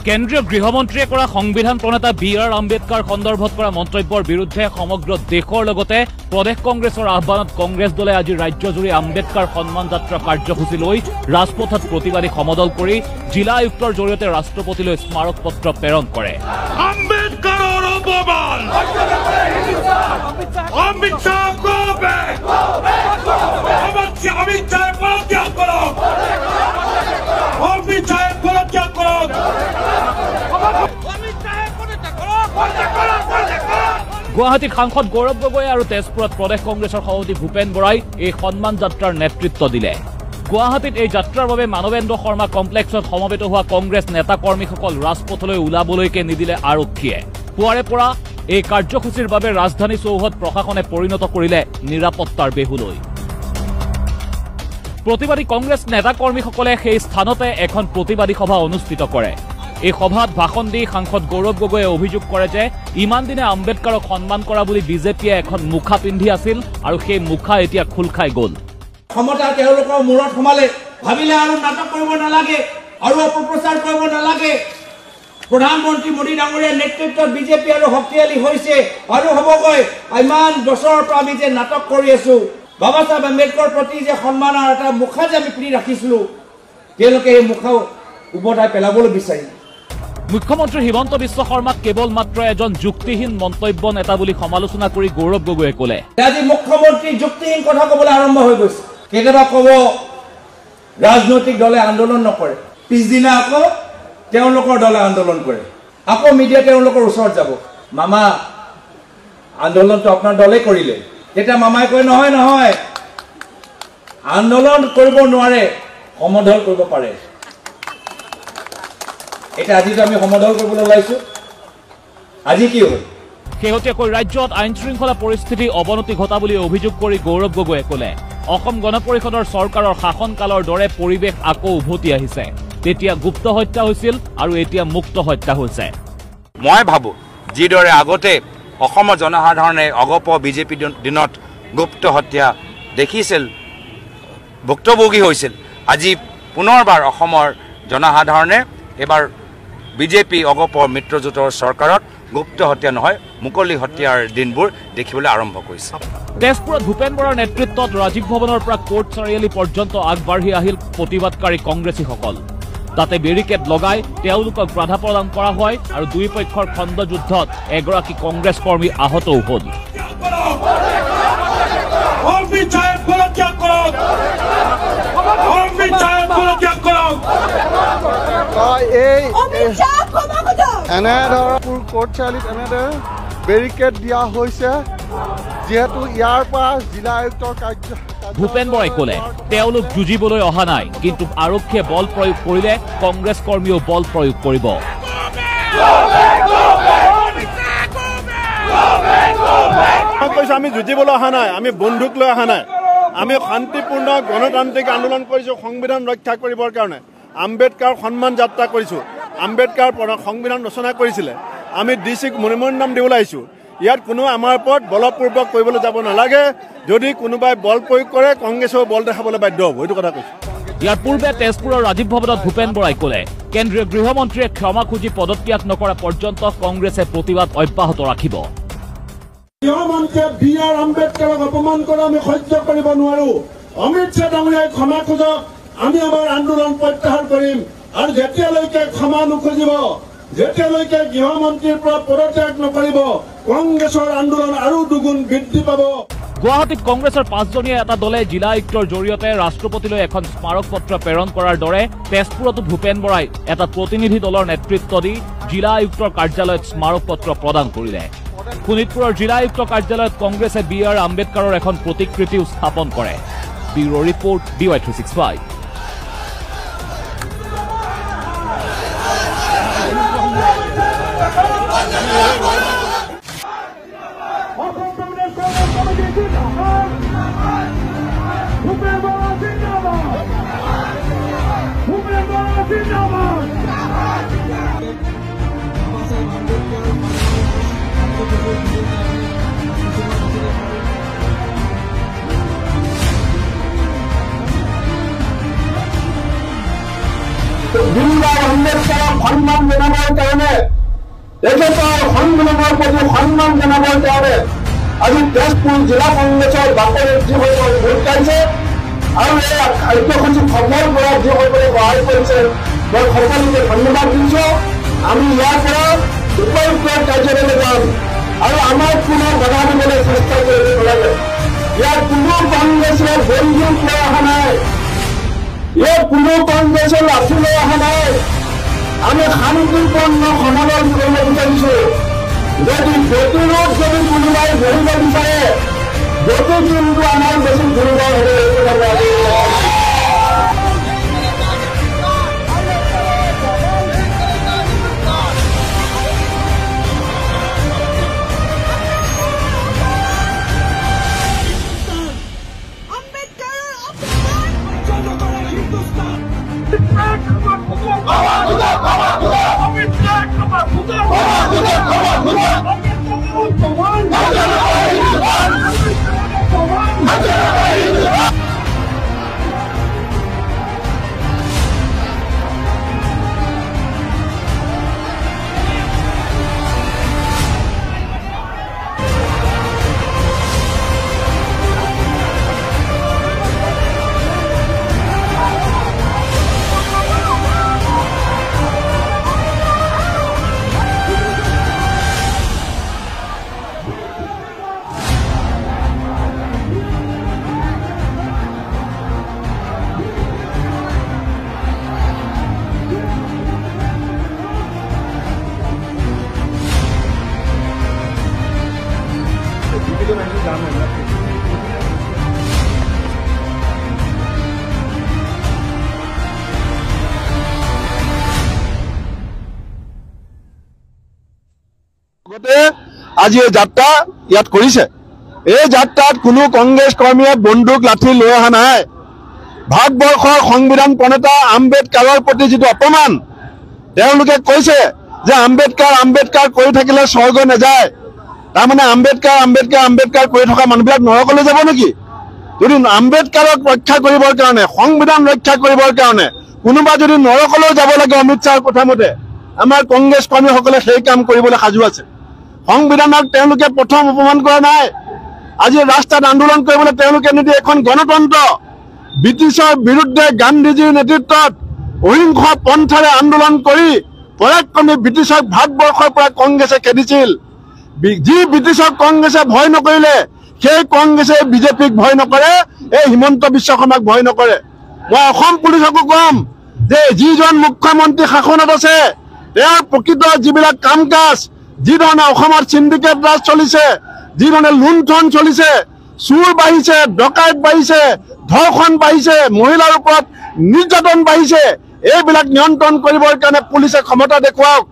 কেন্দ্ৰীয় গৃহমন্ত্ৰীয়ে কৰা সংবিধান প্ৰণেতা বি.আৰ. আম্বেদকাৰ সন্দৰ্ভত কৰা মন্তব্যৰ বিৰুদ্ধে সমগ্ৰ দেশৰ লগতে প্ৰদেশ কংগ্ৰেছৰ আহ্বানত কংগ্ৰেছ দলে আজি ৰাজ্যজুৰি আম্বেদকাৰ সন্মান যাত্ৰা কাৰ্যসূচী লৈ ৰাজপথত প্ৰতিবাদী সমদল কৰি জিলা আয়ুক্তৰ জৰিয়তে ৰাষ্ট্ৰপতিলৈ স্মাৰক পত্ৰ প্ৰেৰণ কৰে। আম্বেদকাৰৰ অপমান অমিত শ্বাহ গুৱাহাটীত সাংসদ গৌৰৱ গগৈ আৰু তেজপুৰত প্ৰদেশ কংগ্ৰেছৰ সভাপতি ভূপেন বৰাই এই সন্মান যাত্ৰাৰ নেতৃত্ব দিলে। গুৱাহাটীত এই যাত্ৰাৰ বাবে মানৱেন্দ্ৰ শৰ্মা কমপ্লেক্সত সমবেত হোৱা কংগ্ৰেছ নেতা কৰ্মীসকল ৰাজপথলৈ ওলাবলৈকে নিদিলে আৰক্ষীয়ে। পুৱাৰে পৰা এই কাৰ্যসূচীৰ বাবে ৰাজধানী চৌহদ প্ৰশাসনে পৰিণত কৰিলে নিৰাপত্তাৰ বেহুলৈ। প্ৰতিবাদী কংগ্ৰেছ নেতা কৰ্মীসকলে সেই স্থানতে এখন প্ৰতিবাদী সভা অনুষ্ঠিত কৰে। এই সভাত ভাষণ দি সাংসদ গৌৰৱ গগৈয়ে অভিযোগ কৰে যে ইমান দিনে আম্বেদকাৰক সন্মান কৰা বুলি বিজেপিয়ে এখন মুখা পিন্ধি আছিল আৰু সেই মুখা এতিয়া খোল খাই গ'ল। ক্ষমতা তেওঁলোকৰ মূৰত সোমালে, ভাবিলে আৰু নাটক কৰিব নালাগে আৰু অপপ্ৰচাৰ কৰিব নালাগে। প্ৰধানমন্ত্ৰী মোদী ডাঙৰীয়াৰ নেতৃত্বত বিজেপি আৰু শক্তিশালী হৈছে আৰু হ'বগৈ। ইমান বছৰৰ পৰা আমি যে নাটক কৰি আছো, বাবা চাহেব আম্বেদকাৰৰ প্ৰতি যে সন্মানৰ এটা মুখা যে আমি পিন্ধি ৰাখিছিলো, তেওঁলোকে এই মুখা উভতাই পেলাবলৈ বিচাৰিলে। মুখ্যমন্ত্ৰী হিমন্ত বিশ্ব শৰ্মাক কেৱল মাত্ৰ এজন যুক্তিহীন মন্তব্য নেতা বুলি সমালোচনা কৰি গৌৰৱ গগৈয়ে ক'লে, আজি মুখ্যমন্ত্ৰী যুক্তিহীন কথা ক'বলৈ আৰম্ভ হৈ গৈছে। কেতিয়াবা ক'ব ৰাজনৈতিক দলে আন্দোলন নকৰে, পিছদিনা আকৌ তেওঁলোকৰ দলে আন্দোলন কৰে, আকৌ মিডিয়া তেওঁলোকৰ ওচৰত যাব, মামা আন্দোলনটো আপোনাৰ দলে কৰিলে। তেতিয়া মামাই কয় নহয় নহয়, আন্দোলন কৰিব নোৱাৰে, সমদল কৰিব পাৰে। এটা আজিতো আমি সমদল কৰিবলৈ ওলাইছো, আজি কি হ'ল? শেহতীয়াকৈ ৰাজ্যত আইন শৃংখলা পৰিস্থিতি অৱনতি ঘটা বুলি অভিযোগ কৰি গৌৰৱ গগৈয়ে ক'লে, অসম গণ পৰিষদৰ চৰকাৰৰ শাসনকালৰ দৰে পৰিৱেশ আকৌ উভতি আহিছে। তেতিয়া গুপ্ত হত্যা হৈছিল আৰু এতিয়া মুক্ত হত্যা হৈছে। মই ভাবো যিদৰে আগতে অসমৰ জনসাধাৰণে অগপ বিজেপি দিনত গুপ্ত হত্যা দেখিছিল, ভুক্তভোগী হৈছিল, আজি পুনৰবাৰ অসমৰ জনসাধাৰণে এবাৰ বিজেপি অগপৰ মিত্ৰজোঁটৰ চৰকাৰত গুপ্ত হত্যা নহয় মুকলি হত্যাৰ দিনবোৰ দেখিবলৈ আৰম্ভ কৰিছে। তেজপুৰত ভূপেন বৰাৰ নেতৃত্বত ৰাজীৱ ভৱনৰ পৰা কোৰ্ট চাৰিআলি পৰ্যন্ত আগবাঢ়ি আহিল প্ৰতিবাদকাৰী কংগ্ৰেছীসকল। তাতে বেৰিকেড লগাই তেওঁলোকক বাধা প্ৰদান কৰা হয় আৰু দুই পক্ষৰ খণ্ড যুদ্ধত এগৰাকী কংগ্ৰেছ কৰ্মী আহতও হ'ল। এনেধৰণৰ কোৰ্ট চাৰিআলিত এনেদৰে বেৰিকেড দিয়া হৈছে, যিহেতু ইয়াৰ পৰা জিলা আয়ুক্তৰ কাৰ্য। ভূপেন বৰাই ক'লে, তেওঁলোক যুঁজিবলৈ অহা নাই, কিন্তু আৰক্ষীয়ে বল প্ৰয়োগ কৰিলে কংগ্ৰেছ কৰ্মীয়েও বল প্ৰয়োগ কৰিব। আমি যুঁজিবলৈ অহা নাই, আমি বন্দুক লৈ অহা নাই, আমি শান্তিপূৰ্ণ গণতান্ত্ৰিক আন্দোলন কৰিছো সংবিধান ৰক্ষা কৰিবৰ কাৰণে। আম্বেদকাৰ সন্মান যাত্ৰা কৰিছো, আম্বেদকাৰ সংবিধান ৰচনা কৰিছিলে, আমি DC মণিমোহন নাম দিবলৈ আহিছো। ইয়াত কোনো আমাৰ ওপৰত বলপূৰ্বক কৰিবলৈ যাব নালাগে, যদি কোনোবাই বল প্ৰয়োগ কৰে কংগ্ৰেছেও বল দেখাবলৈ বাধ্য হ'ব, এইটো কথা কৈছো। ইয়াৰ পূৰ্বে তেজপুৰৰ ৰাজীৱ ভৱনত ভূপেন বৰাই ক'লে, কেন্দ্ৰীয় গৃহমন্ত্ৰীয়ে ক্ষমা খুজি পদত্যাগ নকৰা পৰ্যন্ত কংগ্ৰেছে প্ৰতিবাদ অব্যাহত ৰাখিব। গৃহমন্ত্ৰীয়ে বি.আৰ. আম্বেদকাৰক অপমান কৰা আমি সহ্য কৰিব নোৱাৰো। অমিত শ্বাহ ডাঙৰীয়াই ক্ষমা খোজক, আমি আমাৰ আন্দোলন প্ৰত্যাহাৰ কৰিম। আৰু যেতিয়ালৈকে ক্ষমা নুখুজিব, যেতিয়ালৈকে গৃহমন্ত্ৰীৰ পৰা পদত্যাগ নকৰিব, কংগ্ৰেছৰ আন্দোলন আৰু দুগুণ বৃদ্ধি পাব। গুৱাহাটীত কংগ্ৰেছৰ 5জনীয়া এটা দলে জিলা আয়ুক্তৰ জৰিয়তে ৰাষ্ট্ৰপতিলৈ এখন স্মাৰক পত্ৰ প্ৰেৰণ কৰাৰ দৰে তেজপুৰতো ভূপেন বৰাই এটা প্ৰতিনিধি দলৰ নেতৃত্ব দি জিলা আয়ুক্তৰ কাৰ্যালয়ত স্মাৰক পত্ৰ প্ৰদান কৰিলে। শোণিতপুৰৰ জিলা আয়ুক্ত কাৰ্যালয়ত কংগ্ৰেছে বি.আৰ. আম্বেদকাৰৰ এখন প্ৰতিকৃতিও স্থাপন কৰে। Bureau report DY365। ভীমৰাও আম্বেদকাৰক সন্মান জনাবৰ কাৰণে তেখেতৰ সংবিধানৰ প্ৰতি সন্মান জনাবৰ কাৰণে আজি তেজপুৰ জিলা কংগ্ৰেছৰ বাকৰিত যিসকল ভোট খাইছে আৰু এই কাৰ্যসূচী সফল কৰাত যিসকলে সহায় কৰিছে মই সকলোকে ধন্যবাদ দিছো। আমি ইয়াৰ পৰা উপযুক্ত কাৰ্যকৰী যাম আৰু আমাৰ পুনৰ বাধা দিবলৈ চেষ্টা কৰিব নালাগে। ইয়াত কোনো কংগ্ৰেছৰ বন্দুক লৈ অহা নাই, ইয়াত কোনো কংগ্ৰেছৰ লাঠি লৈ অহা নাই। আমি শান্তিপূৰ্ণ সমাধান কৰিব বিচাৰিছো। যদি প্ৰতিৰোধ যদি কোনোবাই ধৰিব বিচাৰে গতি কিন্তু আমাৰ বেছি দুৰ্বল হ'ব। আজি এই যাত্ৰা ইয়াত কৰিছে। এই যাত্ৰাত কোনো কংগ্ৰেছ কৰ্মীয়ে বন্দুক লাঠি লৈ অহা নাই। ভাৰতবৰ্ষৰ সংবিধান প্ৰণেতা আম্বেদকাৰৰ প্ৰতি যিটো অপমান, তেওঁলোকে কৈছে যে আম্বেদকাৰ কৰি থাকিলে স্বৰ্গ নাযায়। তাৰমানে আম্বেদকাৰ কৰি থকা মানুহবিলাক নৰকলৈ যাব নেকি? যদি আম্বেদকাৰক ৰক্ষা কৰিবৰ কাৰণে, সংবিধান ৰক্ষা কৰিবৰ কাৰণে কোনোবা যদি নৰকলৈ যাব লাগে অমিত শ্বাহৰ কথা মতে, আমাৰ কংগ্ৰেছ কৰ্মীসকলে সেই কাম কৰিবলৈ সাজু আছে। সংবিধানক তেওঁলোকে প্ৰথম অপমান কৰা নাই। আজি ৰাস্তাত আন্দোলন কৰিবলৈ তেওঁলোকে নিদিয়ে। এখন গণতন্ত্ৰ, ব্ৰিটিছৰ বিৰুদ্ধে গান্ধীজীৰ নেতৃত্বত অহিংস পন্থাৰে আন্দোলন কৰি পৰাক্ৰমী ব্ৰিটিছক ভাৰতবৰ্ষৰ পৰা কংগ্ৰেছে খেদিছিল। যি ব্ৰিটিছক কংগ্ৰেছে ভয় নকৰিলে সেই কংগ্ৰেছে বিজেপিক ভয় নকৰে, এই হিমন্ত বিশ্ব শৰ্মাক ভয় নকৰে। মই অসম পুলিচকো কম যে যিজন মুখ্যমন্ত্ৰী শাসনত আছে তেওঁৰ প্ৰকৃত যিবিলাক কাম কাজ, যি ধৰণে অসমৰ চিণ্ডিকেট ৰাজ চলিছে, যি ধৰণে লুণ্ঠন চলিছে, চুৰ বাঢ়িছে, ডকাইত বাঢ়িছে, ধৰ্ষণ বাঢ়িছে, মহিলাৰ ওপৰত নিৰ্যাতন বাঢ়িছে, এইবিলাক নিয়ন্ত্ৰণ কৰিবৰ কাৰণে পুলিচে ক্ষমতা দেখুৱাওক।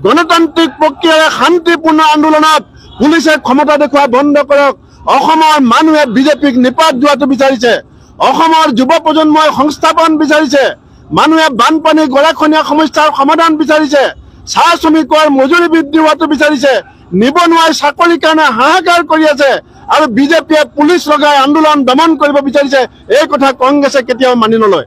গণতান্ত্ৰিক প্ৰক্ৰিয়াৰে শান্তিপূৰ্ণ আন্দোলনত পুলিচে ক্ষমতা দেখুওৱা বন্ধ কৰক। অসমৰ মানুহে বিজেপিক নিপাত যোৱাটো বিচাৰিছে। অসমৰ যুৱ প্ৰজন্মই সংস্থাপন বিচাৰিছে। মানুহে বানপানী গৰাখহনীয়া সমস্যাৰ সমাধান বিচাৰিছে। চাহ শ্ৰমিকৰ মজুৰি বৃদ্ধি হোৱাটো বিচাৰিছে। নিবনুৱাই চাকৰিৰ কাৰণে হাহাকাৰ কৰি আছে আৰু বিজেপিয়ে পুলিচ লগাই আন্দোলন দমন কৰিব বিচাৰিছে। এই কথা কংগ্ৰেছে কেতিয়াও মানি নলয়।